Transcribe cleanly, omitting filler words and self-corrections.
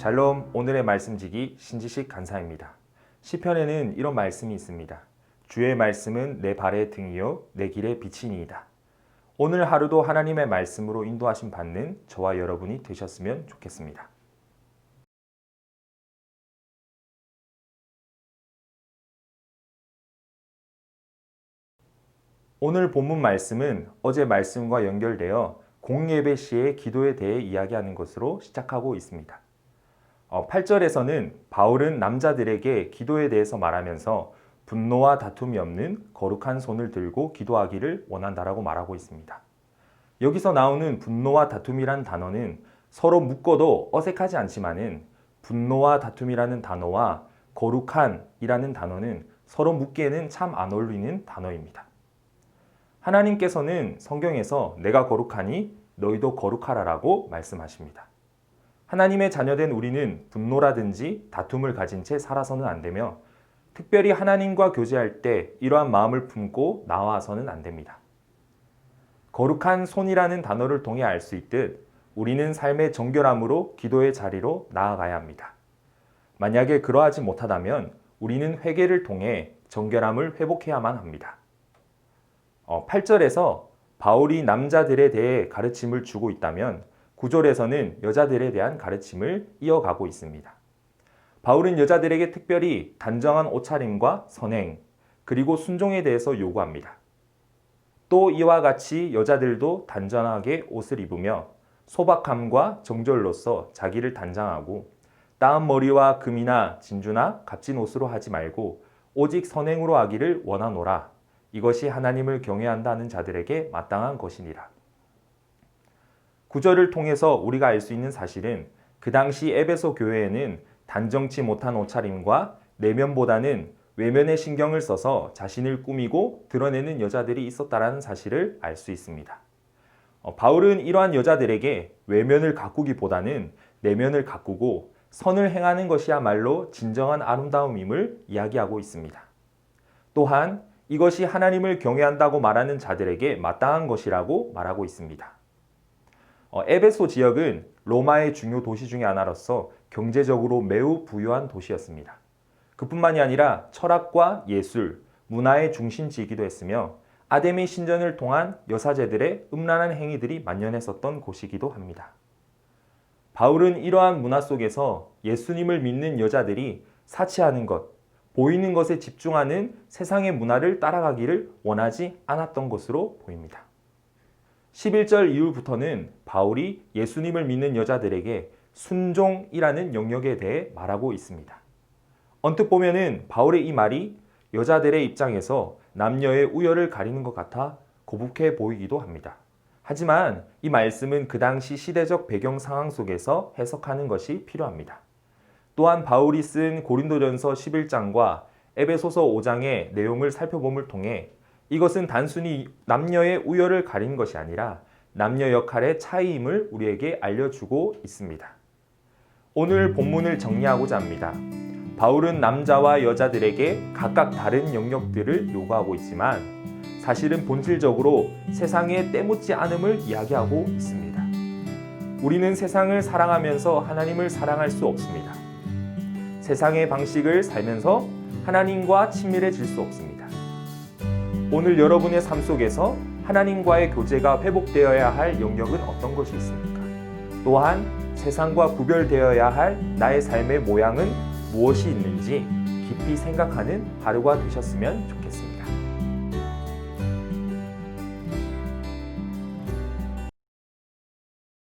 샬롬, 오늘의 말씀지기 신지식 간사입니다. 시편에는 이런 말씀이 있습니다. 주의 말씀은 내 발의 등이요 내 길의 빛이니이다. 오늘 하루도 하나님의 말씀으로 인도하심 받는 저와 여러분이 되셨으면 좋겠습니다. 오늘 본문 말씀은 어제 말씀과 연결되어 공예배 시의 기도에 대해 이야기하는 것으로 시작하고 있습니다. 8절에서는 바울은 남자들에게 기도에 대해서 말하면서 분노와 다툼이 없는 거룩한 손을 들고 기도하기를 원한다라고 말하고 있습니다. 여기서 나오는 분노와 다툼이란 단어는 서로 묶어도 어색하지 않지만은 분노와 다툼이라는 단어와 거룩한이라는 단어는 서로 묶기에는 참 안 어울리는 단어입니다. 하나님께서는 성경에서 내가 거룩하니 너희도 거룩하라라고 말씀하십니다. 하나님의 자녀된 우리는 분노라든지 다툼을 가진 채 살아서는 안 되며 특별히 하나님과 교제할 때 이러한 마음을 품고 나와서는 안 됩니다. 거룩한 손이라는 단어를 통해 알 수 있듯 우리는 삶의 정결함으로 기도의 자리로 나아가야 합니다. 만약에 그러하지 못하다면 우리는 회개를 통해 정결함을 회복해야만 합니다. 8절에서 바울이 남자들에 대해 가르침을 주고 있다면 9절에서는 여자들에 대한 가르침을 이어가고 있습니다. 바울은 여자들에게 특별히 단정한 옷차림과 선행, 그리고 순종에 대해서 요구합니다. 또 이와 같이 여자들도 단정하게 옷을 입으며 소박함과 정절로서 자기를 단장하고 따은 머리와 금이나 진주나 값진 옷으로 하지 말고 오직 선행으로 하기를 원하노라. 이것이 하나님을 경외한다는 자들에게 마땅한 것이니라. 9절을 통해서 우리가 알 수 있는 사실은 그 당시 에베소 교회에는 단정치 못한 옷차림과 내면보다는 외면에 신경을 써서 자신을 꾸미고 드러내는 여자들이 있었다는 사실을 알 수 있습니다. 바울은 이러한 여자들에게 외면을 가꾸기보다는 내면을 가꾸고 선을 행하는 것이야말로 진정한 아름다움임을 이야기하고 있습니다. 또한 이것이 하나님을 경외한다고 말하는 자들에게 마땅한 것이라고 말하고 있습니다. 에베소 지역은 로마의 중요 도시 중에 하나로서 경제적으로 매우 부유한 도시였습니다. 그뿐만이 아니라 철학과 예술, 문화의 중심지이기도 했으며 아데미 신전을 통한 여사제들의 음란한 행위들이 만연했었던 곳이기도 합니다. 바울은 이러한 문화 속에서 예수님을 믿는 여자들이 사치하는 것, 보이는 것에 집중하는 세상의 문화를 따라가기를 원하지 않았던 것으로 보입니다. 11절 이후부터는 바울이 예수님을 믿는 여자들에게 순종이라는 영역에 대해 말하고 있습니다. 언뜻 보면은 바울의 이 말이 여자들의 입장에서 남녀의 우열을 가리는 것 같아 거북해 보이기도 합니다. 하지만 이 말씀은 그 당시 시대적 배경 상황 속에서 해석하는 것이 필요합니다. 또한 바울이 쓴 고린도전서 11장과 에베소서 5장의 내용을 살펴봄을 통해 이것은 단순히 남녀의 우열을 가리는 것이 아니라 남녀 역할의 차이임을 우리에게 알려주고 있습니다. 오늘 본문을 정리하고자 합니다. 바울은 남자와 여자들에게 각각 다른 영역들을 요구하고 있지만 사실은 본질적으로 세상의 때묻지 않음을 이야기하고 있습니다. 우리는 세상을 사랑하면서 하나님을 사랑할 수 없습니다. 세상의 방식을 살면서 하나님과 친밀해질 수 없습니다. 오늘 여러분의 삶 속에서 하나님과의 교제가 회복되어야 할 영역은 어떤 것이 있습니까? 또한 세상과 구별되어야 할 나의 삶의 모양은 무엇이 있는지 깊이 생각하는 하루가 되셨으면 좋겠습니다.